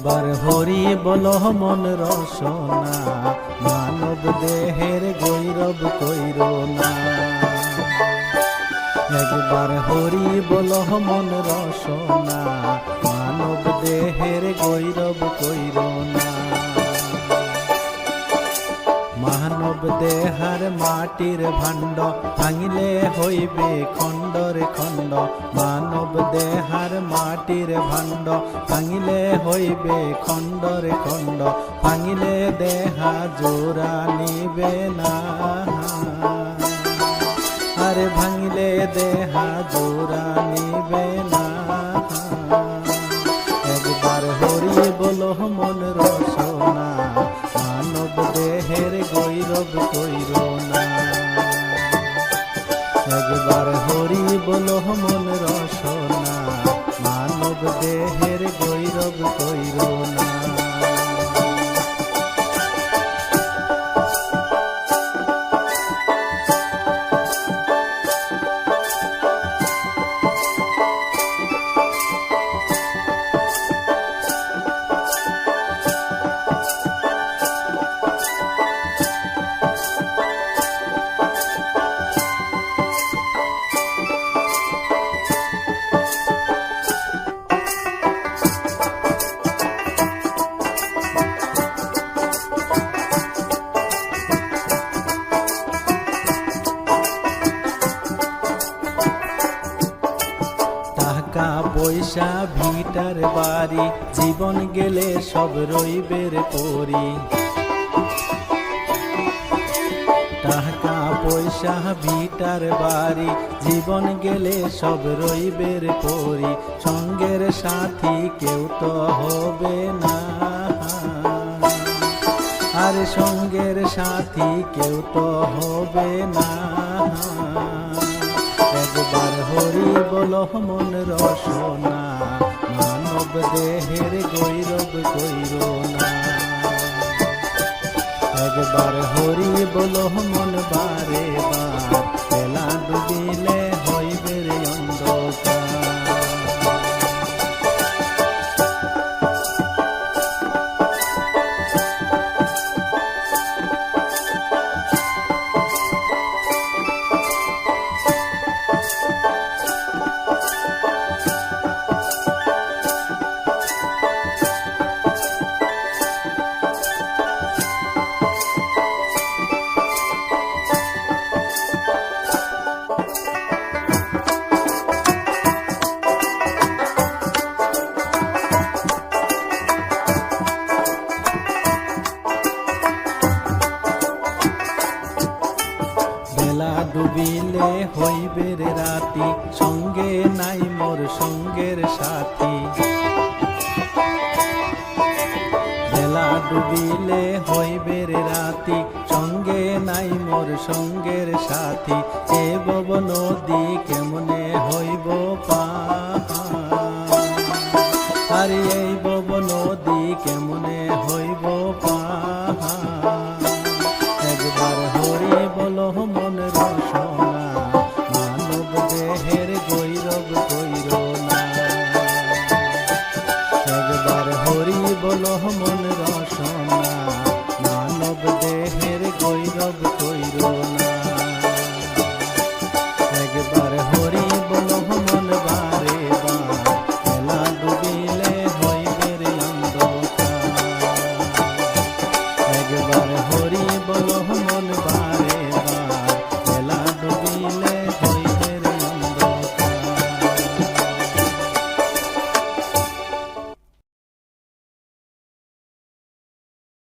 একবার হরি বল মন রসনা, মানব দেহের গৌরব কইর না। একবার হরি বল মন রসনা, মানব দেহের গৌরব কইর না। মানব দেহার মাটির ভাণ্ড, ভাঙিলে হইবে খণ্ডরে খণ্ড। মানব দেহার মাটির ভাণ্ড, ভাঙিলে হইবে খণ্ডরে খণ্ড। ভাঙিলে দেহা জোড়া নিবে না, আরে ভাঙিলে দেহা জোড়া নিবে না। একবার হরি বল মন রসনা, মানব দেহের গৌরব কইর না। একবার হরি বল মন রসনা, মানব দেহের গৌরব কইর না। টাকা পয়সা ভিটার বাড়ি, জীবন গেলে সব রইবের পরি। টাকা পয়সা ভিটার বাড়ি, জীবন গেলে সব রইবের পরি। সঙ্গের সাথী কেউ তো হবে না, আর সঙ্গের সাথী কেউ তো হবে না। একবার হরি বল মন রসনা, মানব দেহের গৌরব কইর না। একবার হরি বল মন বারে বার, বেলা ডুবিলে হইবে রে অন্ধকার। বেলা ডুবিলে হইবে রে রাতি, সঙ্গে নাই মোর সঙ্গের সাথী। বেলা ডুবিলে হইবে রে রাতি, সঙ্গে নাই মোর সঙ্গের সাথী। এ বব নদী কেমনে হইব পার,